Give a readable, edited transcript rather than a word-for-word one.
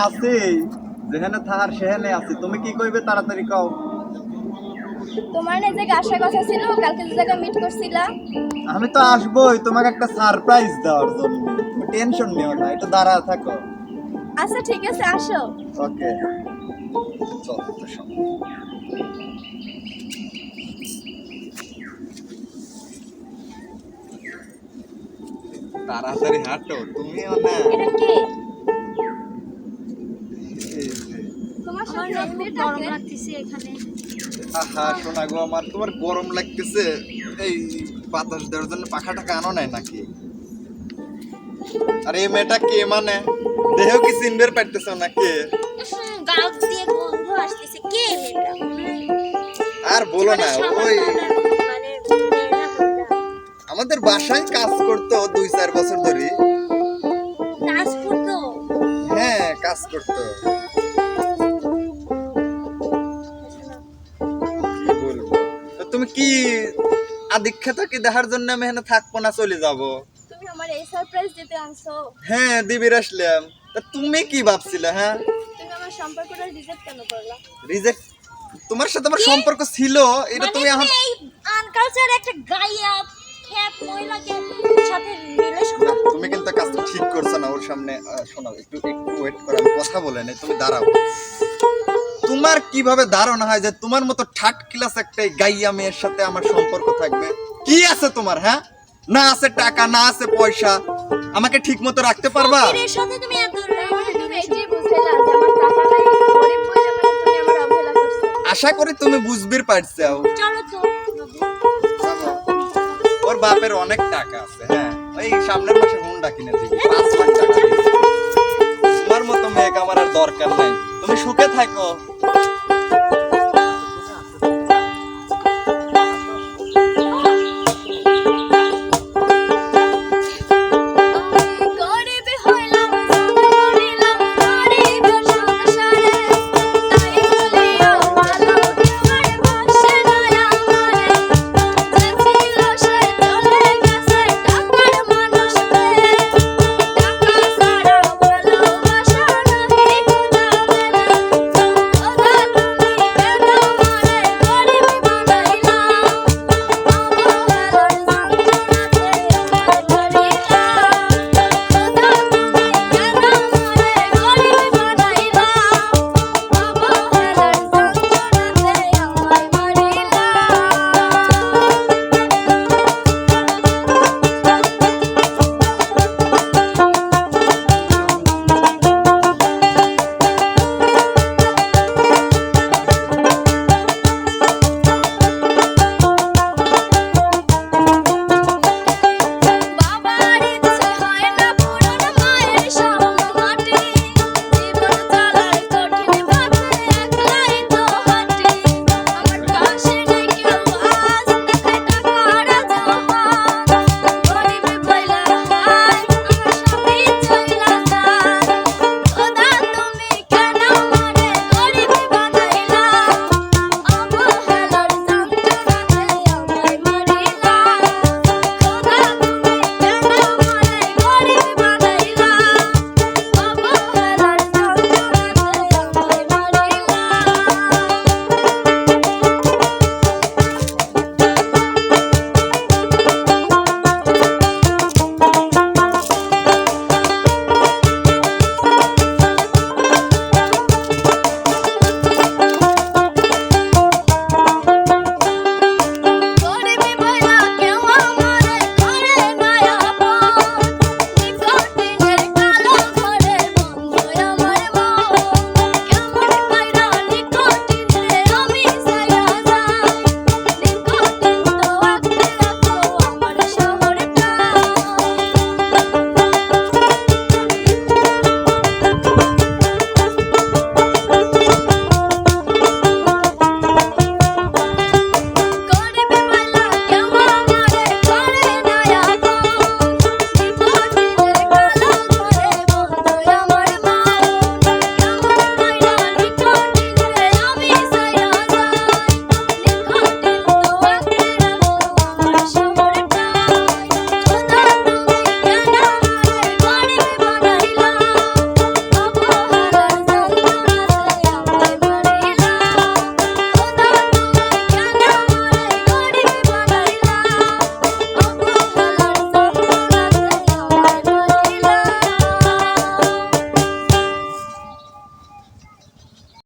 আছি, যেখানে থাকার সেখানে আছি। তুমি কি কইবে তাড়াতাড়ি কও। তোমার না যে আসার কথা ছিল, কালকে যে জায়গায় মিট করছিলা। আমি তো আসবোই তোমাকে একটা সারপ্রাইজ দেওয়ার জন্য। টেনশন নিও না, একটু দাঁড়া থাকো। আচ্ছা ঠিক আছে, আসো। ওকে, চল তো শোন। তাড়াতাড়ি হাঁটো, তুমিও না। এটা কে? এই যে। তোমার আমার সাথে না খুব মেয়েটা গরম কে? লাগতেছে এখানে। আহা শোনা গো আমার, তোমার গরম লাগতেছে। এই বাতাস দেওয়ার জন্য পাখাটা আনো নাই নাকি? আরে এই মেয়েটা কে মানে? দেহ কি চিনবের পাইতেছ নাকি? গাল দিয়ে গন্ধ আসতেছে। কে এটা? আর বলো না, ওই মানে মেয়েরা কোনটা? আমাদের বাসায় কাজ করতো 2-4 বছর ধরে। কাজ করতো। হ্যাঁ কাজ করতো। কি বলবো? তো তুমি কি আদিক্ষেতা কি দেখার জন্য আমি এখানে থাকবো না চলে যাব? তুমি আমার এই সারপ্রাইজ দিতে আনছো? হ্যাঁ দিবির আসলাম। তা তুমি কি ভাবছিলে? হ্যাঁ তুমি আমার সম্পর্কটা রিজেক্ট কেন করলা? রিজেক্ট? তোমার সাথে আমার সম্পর্ক ছিল, এটা তুমি এখন এই আনকালচার একটা গাইয়া খ্যাত মহিলাকে সাথে রিলেশন। তুমি কিন্তু কাজটা ঠিক করছো না। ওর সামনে শোনো, একটু একটু ওয়েট করো, আমি কথা বলে নাই, তুমি দাঁড়াও। তোমার কিভাবে ধারণা হয় যে তোমার মতো থার্ড ক্লাস একটা গাইয়া মেয়ের সাথে আমার সম্পর্ক থাকবে? কি আছে তোমার? হ্যাঁ, না আছে টাকা, না আছে পয়সা, আমাকে ঠিক মতো রাখতে পারবা? এর সাথে তুমি এত তুমি এটাই বুঝাইলা যে আমার টাকা নাই, গরিব বলে মানে তুমি আমার অবহেলা করছো। আশা করি তুমি বুঝবির পারছো। চলো তো। ওর বাপের অনেক টাকা আছে। হ্যাঁ, ওই সামনের মাসে হুন্ডা কিনে দিবি 5 লাখ টাকা।